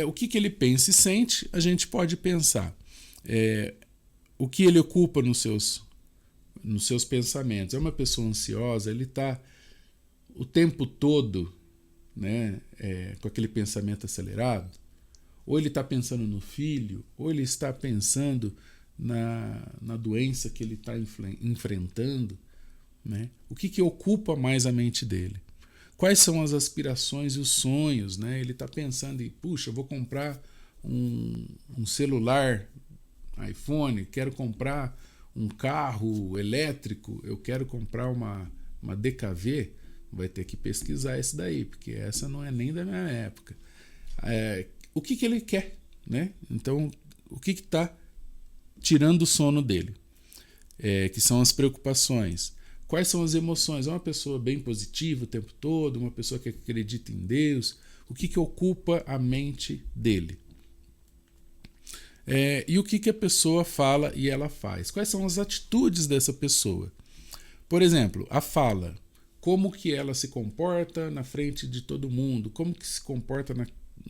O que ele pensa e sente, a gente pode pensar. O que ele ocupa nos seus pensamentos. É uma pessoa ansiosa, ele está o tempo todo, né, com aquele pensamento acelerado, ou ele está pensando no filho, ou ele está pensando na doença que ele está enfrentando, né? O que ocupa mais a mente dele? Quais são as aspirações e os sonhos, né? Ele está pensando em, puxa, eu vou comprar um celular iPhone, quero comprar um carro elétrico, eu quero comprar uma DKV, vai ter que pesquisar isso daí, porque essa não é nem da minha época. O que ele quer, né? Então, o que está tirando o sono dele? Que são as preocupações. Quais são as emoções? É uma pessoa bem positiva o tempo todo, uma pessoa que acredita em Deus. O que ocupa a mente dele? E o que a pessoa fala e ela faz? Quais são as atitudes dessa pessoa? Por exemplo, a fala. Como que ela se comporta na frente de todo mundo? Como que se comporta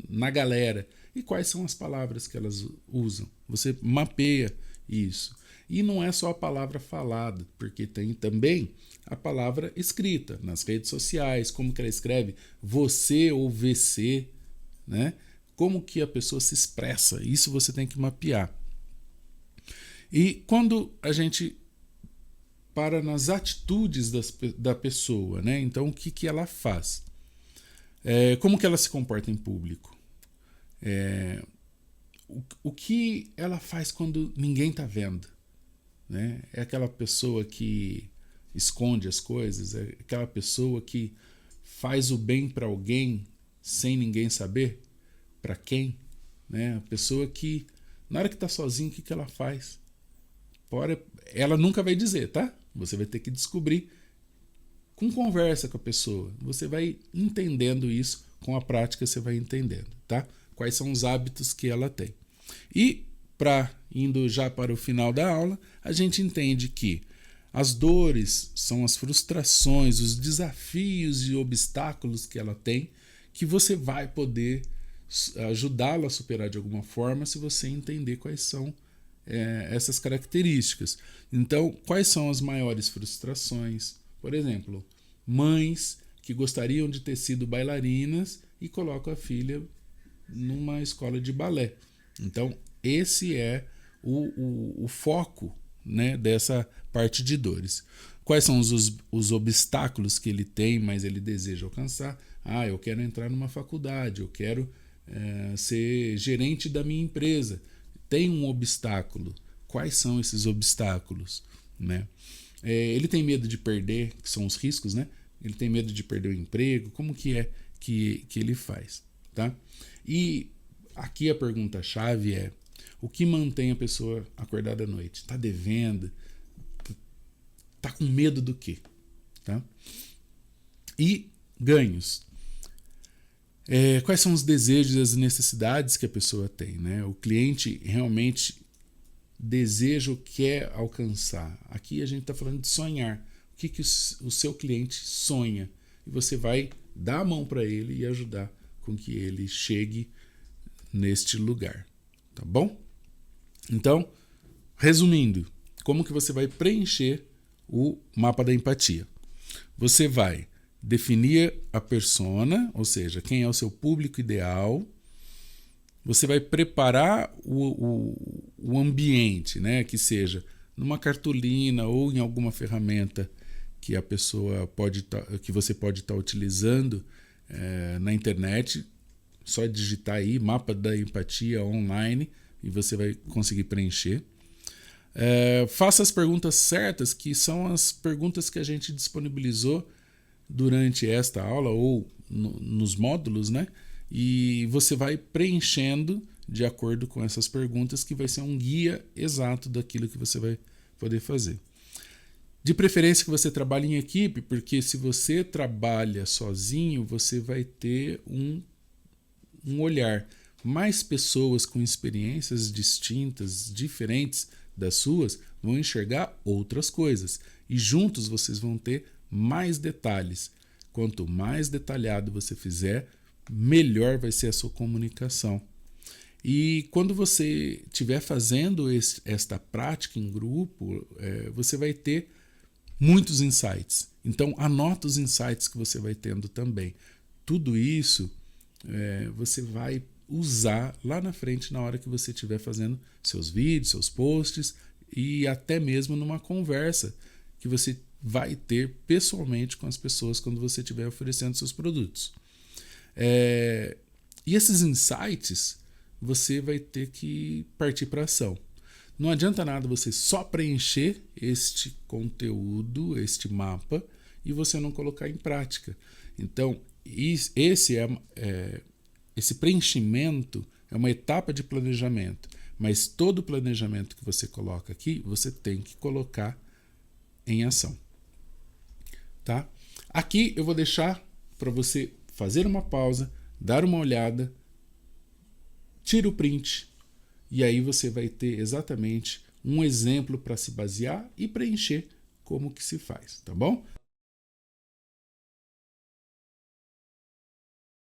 na galera? E quais são as palavras que elas usam? Você mapeia isso. E não é só a palavra falada, porque tem também a palavra escrita nas redes sociais, como que ela escreve você ou VC, né? Como que a pessoa se expressa, isso você tem que mapear. E quando a gente para nas atitudes da pessoa, né? Então o que ela faz? Como que ela se comporta em público? O que ela faz quando ninguém está vendo? Né? É aquela pessoa que esconde as coisas? É aquela pessoa que faz o bem para alguém sem ninguém saber? Para quem? Né? A pessoa que, na hora que está sozinha, o que ela faz? Ela nunca vai dizer, tá? Você vai ter que descobrir com conversa com a pessoa. Você vai entendendo isso, com a prática você vai entendendo, tá? Quais são os hábitos que ela tem. E, indo já para o final da aula, a gente entende que as dores são as frustrações, os desafios e obstáculos que ela tem, que você vai poder ajudá-la a superar de alguma forma se você entender quais são essas características. Então, quais são as maiores frustrações? Por exemplo, mães que gostariam de ter sido bailarinas e colocam a filha numa escola de balé. Então, esse é o foco, né, dessa parte de dores. Quais são os obstáculos que ele tem, mas ele deseja alcançar? Eu quero entrar numa faculdade, eu quero ser gerente da minha empresa. Tem um obstáculo. Quais são esses obstáculos? Né? Ele tem medo de perder, que são os riscos, né? Ele tem medo de perder o emprego. Como que é que ele faz? Tá? E aqui a pergunta-chave é: o que mantém a pessoa acordada à noite? Está devendo? Está com medo do quê? Tá? E ganhos. Quais são os desejos e as necessidades que a pessoa tem? Né? O cliente realmente deseja ou quer alcançar. Aqui a gente está falando de sonhar. O que o seu cliente sonha? E você vai dar a mão para ele e ajudar com que ele chegue neste lugar. Tá bom? Então, resumindo, como que você vai preencher o mapa da empatia? Você vai definir a persona, ou seja, quem é o seu público ideal. Você vai preparar o ambiente, né, que seja numa cartolina ou em alguma ferramenta que a pessoa que você pode estar utilizando na internet. Só digitar aí mapa da empatia online e você vai conseguir preencher. Faça as perguntas certas, que são as perguntas que a gente disponibilizou durante esta aula ou nos módulos, né? E você vai preenchendo de acordo com essas perguntas, que vai ser um guia exato daquilo que você vai poder fazer. De preferência que você trabalhe em equipe, porque se você trabalha sozinho, você vai ter um olhar. Mais pessoas com experiências distintas, diferentes das suas, vão enxergar outras coisas. E juntos vocês vão ter mais detalhes. Quanto mais detalhado você fizer, melhor vai ser a sua comunicação. E quando você estiver fazendo esta prática em grupo, você vai ter muitos insights. Então, anota os insights que você vai tendo também. Tudo isso você vai usar lá na frente na hora que você estiver fazendo seus vídeos, seus posts e até mesmo numa conversa que você vai ter pessoalmente com as pessoas quando você estiver oferecendo seus produtos. E esses insights você vai ter que partir para ação. Não adianta nada você só preencher este conteúdo, este mapa, e você não colocar em prática. Então, esse preenchimento é uma etapa de planejamento, mas todo o planejamento que você coloca aqui, você tem que colocar em ação. Tá? Aqui eu vou deixar para você fazer uma pausa, dar uma olhada, tira o print, e aí você vai ter exatamente um exemplo para se basear e preencher como que se faz, tá bom?